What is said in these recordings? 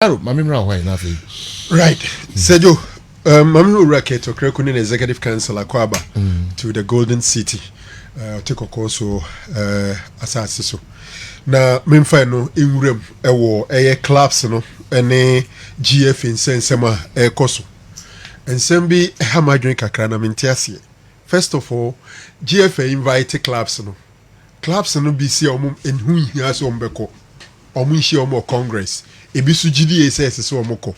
Right. Sejo, Mami Racket or Krekun Executive Council Akwaba to the Golden City. Take a course assassin. Na memfa no enwuram ewo clubs no ene GF insensema koso ensem bi hamadwen kakra na mentiase. First of all, GF invite clubs no bi si omum enhu hia so ombeko omu hia omo congress ebi su GDA say so omoko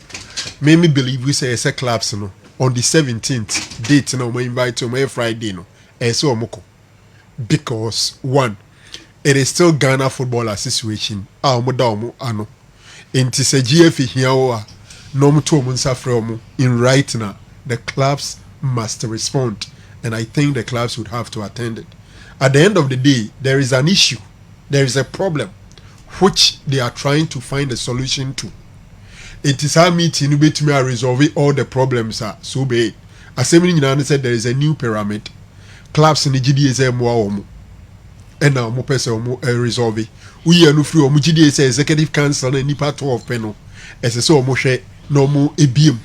me believe we say clubs no on the 17th date no we invite on Friday no so omoko because one, it is still Ghana Football Association. Ano. Inti se GF here no muto munsa from in right now. The clubs must respond, and I think the clubs would have to attend it. At the end of the day, there is an issue, there is a problem, which they are trying to find a solution to. It is our meeting to resolve all the problems. So be it. Assembly said there is a new pyramid. Clubs in the GDA more. And now mo pese omo resolve we are no free omo GDA say executive council na nipa 12 peno ese so omo hwe no mo ebiem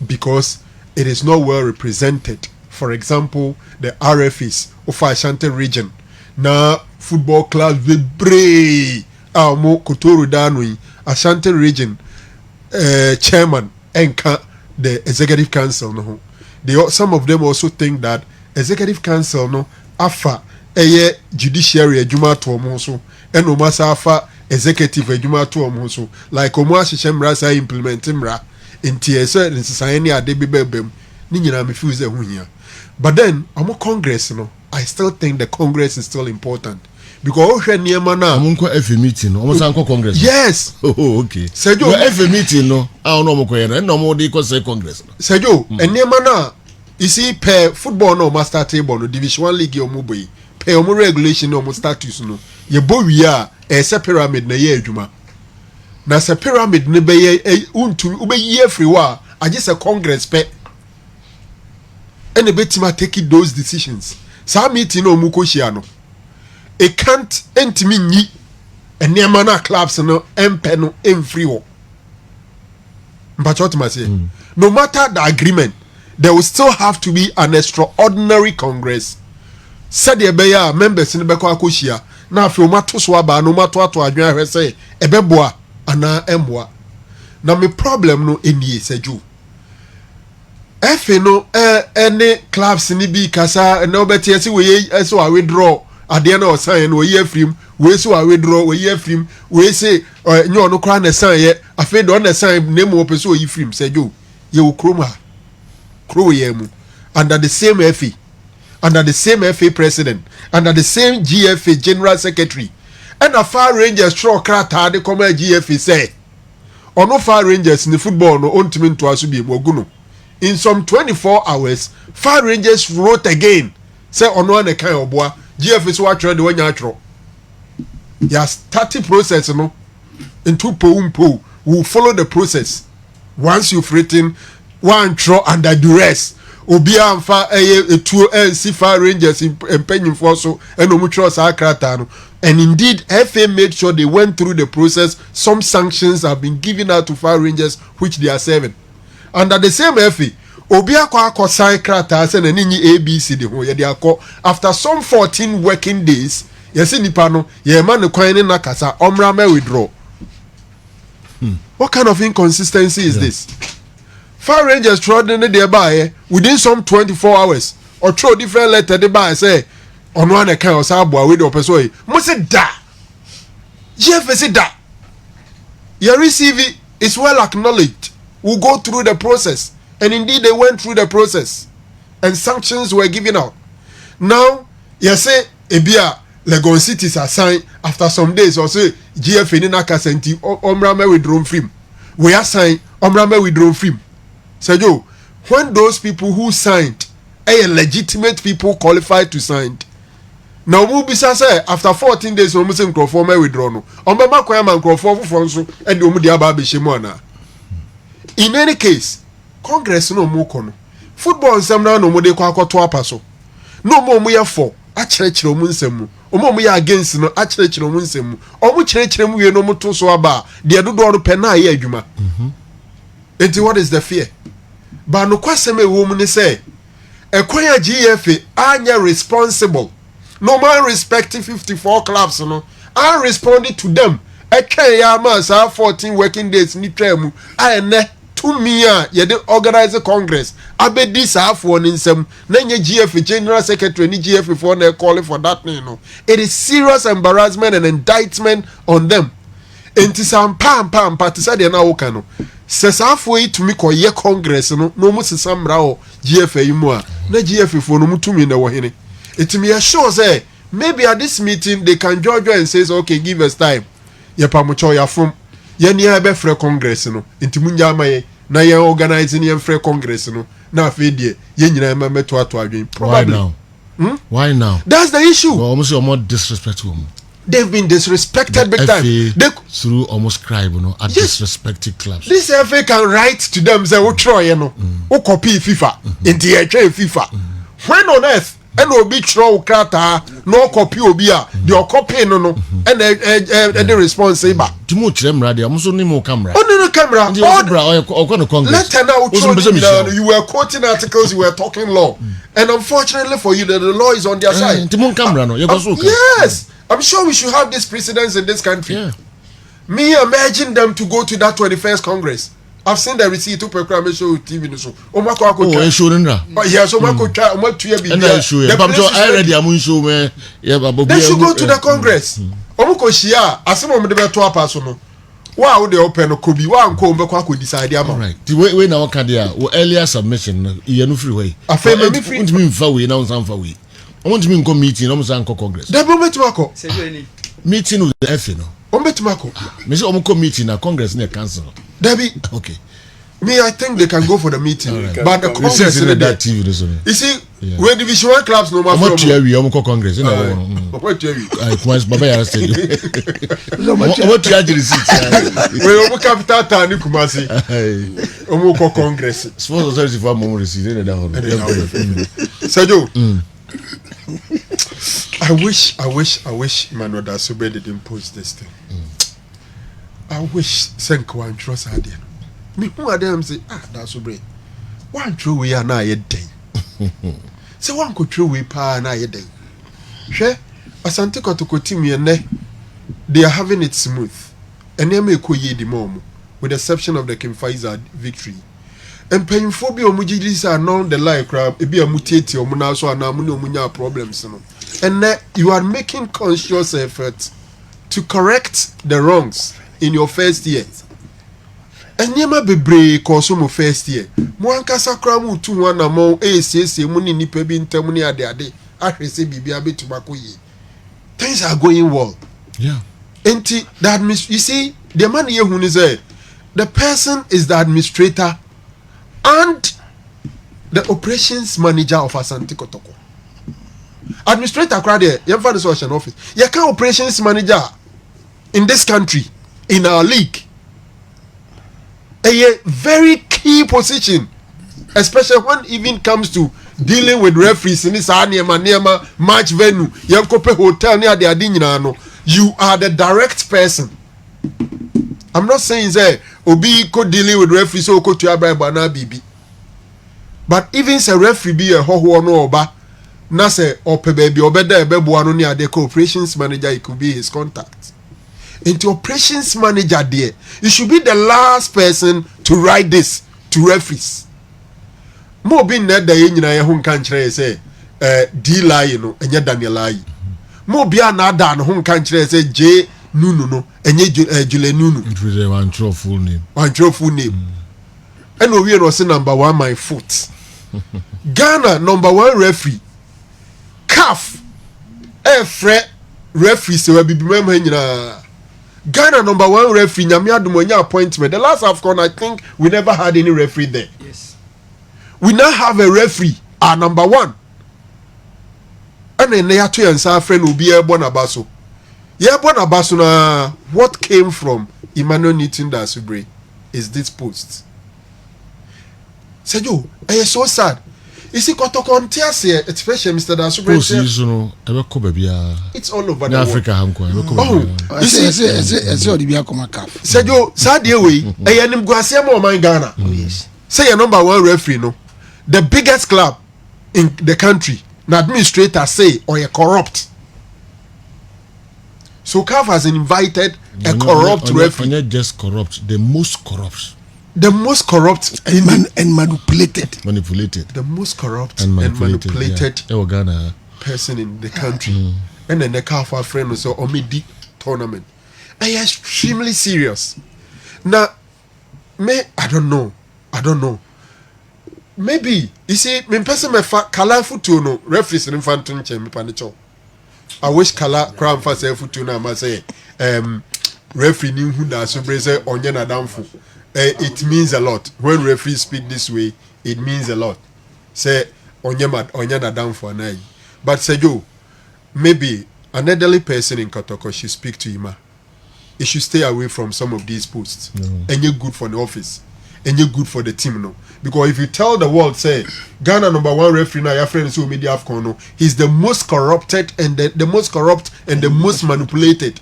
because it is not well represented. For example, the RFs of Ashanti region na football clubs we bray omo Kotoro Danui Ashanti region chairman enka the executive council no. Some of them also think that executive council no afa judiciary adwuma to omo so eno masa afa executive adwuma to omo so like omo ahihye sa implement mra enti ese nsesan ne ade bebem ni nyina me feel say hu hia. But then omo congress no, I still think the congress is still important because ohwe niema na omo nko FA meeting no omo san ko congress. Yes. Oh okay. Sejo FA meeting no no omo ko yena no omo dey ko say congress no. Sejo niema na you see per football no master table no division 1 league omo boy omo regulation omo status no ye bo wi a se pyramid na ye adwuma na se pyramid ne be ye untu ube ye free wa age se congress pe ene betima take those decisions. Sa meeting no omo ko hia no it can't entimi nyi enema na clubs no empe no emfree wo mpachot ma say no matter the agreement there will still have to be an extraordinary congress. Said the beya members in the Beko Akoshia. Now, if you mato swaba, no matter what I say, a beboa, ana emwa. Now, my problem no in ye, said you. If you know any clubs in the B Casa, and no better, yes, we so I withdraw. At the end of sign, we hear from, we so I withdraw, we hear from, we say, no crown a sign yet. I fed on the sign, name of so you film, said you. You croma. Crow yemu. Under the same FE. Under the same FA president, under the same GFA general secretary, and a Far Rangers straw crata de come GFA say, or no Far Rangers in the football no ultimate to asubi moguno. In some 24 hours, Far Rangers wrote again, say on one kind of boy, GFA is what the one yatro. Yes, 30 process no into po will follow the process. Once you've written one throw under duress. Obi amfa etuo NC Far Rangers empenyin for so enomucho sa krata no. And indeed FA made sure they went through the process. Some sanctions have been given out to Far Rangers which they are serving. Under the same FA obi akwa sign krata say na ninyi ABC de ho ye de akọ after some 14 working days yesi nipa no ye ma ne kwan ne nakasa omra ma withdraw. What kind of inconsistency is this? Far Rangers tried in the by within some 24 hours or throw different letter the by say on one account or sabwa with the person. Must da. Jeff say da. Your receive it is well acknowledged. We'll go through the process. And indeed they went through the process. And sanctions were given out. Now, you say Ebia Legon cities are signed after some days or say GF in Nakasenti Omrame withdrawn film. We are signed Omrame withdrawn film. Sergio, when those people who signed, legitimate people qualified to sign, now we'll be say after 14 days, we must conform withdraw. In any case, Congress no more kono. Football nsem na no mo de kwa akwato apaso. No more mo ye for a church ro mu nsem. omo ya against no akyerɛkyerɛ mu nsɛm omo kyerɛkyerɛ mu wie no omo to so aba de dodo ro pɛ na ayɛ adwuma enti what is the fear ba no kwasɛm ɛwɔ mu ne sɛ ɛkwan a GFA anya responsible no man respecting 54 clubs no I responded to them ɛtwɛn ya ma saa 14 working days ni twɛn mu ayɛ to me ye de organize congress abedi saafo ni nsem na nye GF general secretary ni GF for na call for that thing no it is serious embarrassment and indictment on them enti sam pam to say de na wo ka no se saafo yi tumi ko ye congress no no mu sesamra o GF yi mu a na GF for no mu tumi na wo hene etimi ya sure say maybe at this meeting they can judge and says okay give us time ye pa mu cho ya from ye ni ebe frɛ congress no enti munya amaye na ye organizing ye frɛ congress no na afedie ye nyina ma meto ato adwen probably why now that's the issue well, almost more disrespectful they've been disrespected big time they through almost scribe at disrespected clubs this FA can write to them say wo try no wo copy FIFA enti ye try FIFA when on earth and obi throw krata no copy obi a the copy no and the response say ba timo tremra de amuso ni mo camera no camera on congress let now you were quoting articles, you were talking law and unfortunately for you the law is on their side timo camera no yes I'm sure we should have this precedence in this country me imagine them to go to that 21st congress. I've seen the receipt to program show TV no so. Yes, I already am show me. They should go to the Congress. Omoko shia asemo me de beto apaso no. Wa wo de open no kobi wa nko mbekwa ko decide am. Right. The way na waka there wo earlier submission ye no free way. Afa me free. Want me mfa way na unsan fa way. I want me nko meeting no unsan nko Congress. Da bo metu akọ. Meeting with the FA no. Ometu akọ. Me say omko meeting na Congress na cancel. Debbie. Okay. Me, I think they can go for the meeting, right. but the Congress is that TV. You see, when Division 1 clubs no matter what you Congress, what you I quite Baba ya said. What you receipt? We capital town in Kumasi. Omoko Congress. Sports authority for more receipt. Sergio, I wish Manuel Dasube didn't post this thing. I wish Senko and trust idea. Me who are them say that's so brave. One true we are na ye day. Say one could true we pa na ye day. She Asante Kotoko team ne they are having it smooth. And they make ye the mom with the exception of the Kim Pfizer victory. And painful be omujidis are known the like crab e be a mutati or munaso and munya problems no. And you are making conscious effort to correct the wrongs in your first year. Enyema bebre koso mo first year mo ankasa kra mo tu ho na mo esiesie mo ni nipa bi ntam ni ade ahwese bibia betumako yi things are going well enti that you see the man ye hu ni say the person is the administrator and the operations manager of Asante Kotoko administrator kra there ye fa the social office ye can operations manager in this country in our league a very key position, especially when it even comes to dealing with referees in this Niema match venue. Yankope hotel near the Adinano. You are the direct person. I'm not saying say Obi ko dealing with referees or ko to Abraham Bibi. But even say referee be a ho no oba na say ope baby obeda ebebuano near the operations manager, it could be his contact. Into operations manager there, you should be the last person to write this to referees. Mo be net da ye nyina ye ho nka nkyere say D lie no enye Daniel ayi. Mo be anada no ho nka nkyere say J Nunu no enye Jule Nunu. It was a one true full name. One true full name. And we no say number 1 my foot. Ghana number 1 referee. CAF referee say we be member nyina. Ghana number 1 referee Nyamiadumonya appointment. The last AFCON, I think we never had any referee there. Yes. We now have a referee, our number 1. And then they have to answer our friend will be Ebon Abaso. Ebon Abaso na what came from Emmanuel Newton Dasubre is this post. Sergio, it's so sad. You see, Kotokontias here, especially Mr. Dasubre. It's all over the Africa. Oh, you see, said you, Sadia way, I am Guasiamo, my Ghana. Yes. Say a number one referee, no, the biggest club in the country, the administrator say, or a corrupt. So CAF has invited a corrupt referee. Not just corrupt, the most corrupt. The most corrupt and manipulated. The most corrupt and manipulated person in the country. And then the CAF friend was Omidi tournament. And you're extremely serious. Now, I don't know. Maybe you see, me person me kala futu no referees in fanton chemi panicho. I wish kala crown for say futu na ma say referee ni hu da so bre say onye na damfo. It means a lot when referees speak this way. It means a lot. Say onye na damfo na. But say yo, maybe an elderly person in Kotoko should speak to him. He should stay away from some of these posts. And you're good for the office. And you're good for the team, no. Because if you tell the world, say, Ghana #1 referee now, your friends who media AFCON, no, he's the most corrupted and the most corrupt and the most manipulated.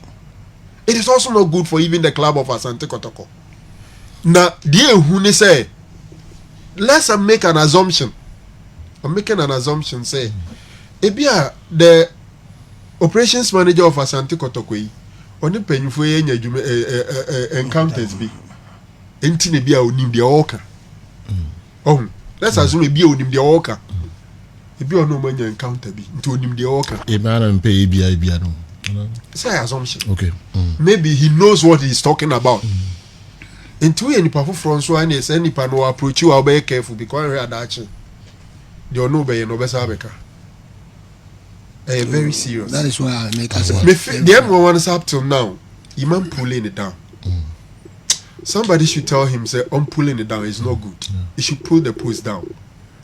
It is also not good for even the club of Asante Kotoko. Now, dear Hune say, let's make an assumption. I'm making an assumption, say, Ebia, the operations manager of Asante Kotoko, only paying for encounters be. Enti ne bia onim de oka. Oh, let's assume bia onim de oka. E bia no manya encounter bi. Nti onim de oka. E ma na mpe e bia no. Say assumption. Okay. Maybe he knows what he's talking about. Nti we nipa foforo nso an say nipa no approach you be careful because we are dachi. They no be no be sabeka. Very serious. That is why I make us. The M1 up till now, Imam pulling it down. Somebody should tell him, say, I'm pulling it down, it's not good. He should pull the post down.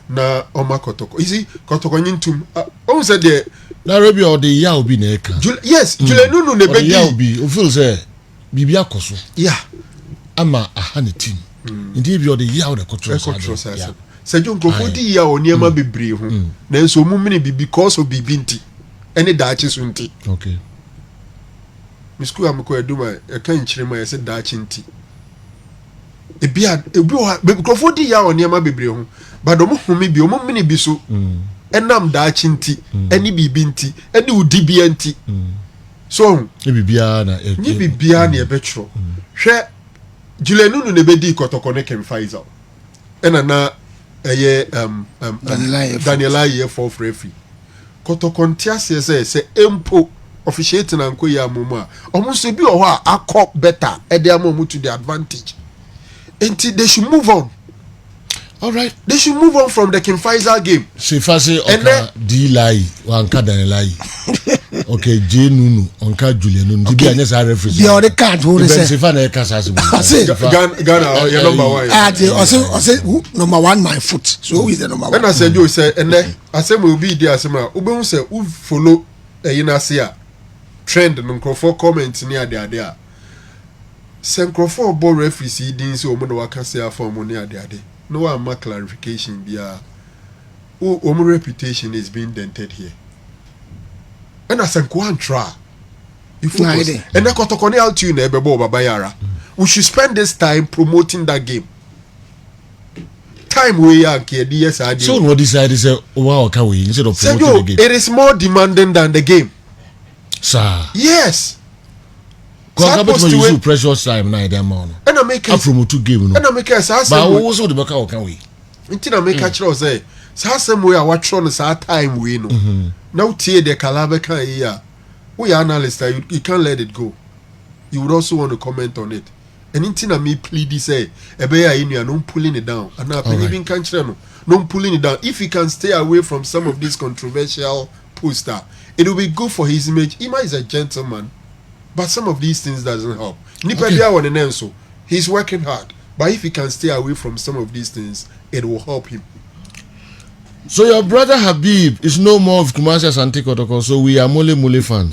Na Oma Kotoko. You see, Kotoko Nintum. Said the Nairobi or the Yao be neka. Yes, Julenunu ne be Yao be. Ufil say, Bibia Koso. Yeah. Ama a hanitin. Indeed, you're the Yao the control. Say, John Gofodi Yao Niama be brave. Then so many be because of Bibinti. Any Dutches unti. Okay. Miss Kuamako Duma, a kind chima, I said Dutchinti. Mikrofodi ya onyema bebre ho but omo home bi omo mini bi so enam da chinti eni bibi nti eni udibia nti so e bibia na e betro hwe Julenunu ne bedi Kotoko ne kem Faisal ena na eye Daniela ye for free Kotoko ntiase se empo officiate na nko ya momo a omo so bi o ho a akọ better e dey amomu to the advantage. And they should move on. All right. They should move on from the King Faisal game. Sefase oka D-Lai wanka Danielai. Okay, J Nunu onka Julian. Okay. Anyesa reference. The other card who say. Sefa na kasase. Ghana your number 1. I say number 1 my foot. So who is the number 1? And I said you say and then I say we be there asema. Ube say who follow yinase trend nkrofo comment near there. Senkrofo ball referee din so omo na waka say afọ mo ne ade no one ma clarification bia omo reputation is being dented here and asenko an try if and na Kotoko ne out you na ebebo baba yara we should spend this time promoting that game time we are here yes ade so no decide say wa oka we instead of promoting the game it is more demanding than the game sir yes. Because you use precious time na dem on. And I make it from 2 game no. And I make it say but we also the baka oka we. Nti na make catch say same way I watch on sa time we no. Now tie the Calabar kan here. We analyst you can't let it go. You would also want to comment on it. And nti na me plead say ebe ya inu no pulling it down. And I even can no pulling it down. If he can stay away from some of these controversial poster, it will be good for his image. Ima is a gentleman. But some of these things doesn't help. Okay. He's working hard. But if he can stay away from some of these things, it will help him. So your brother Habib is no more of Kumasi Asante Kotoko, so we are Mole fans.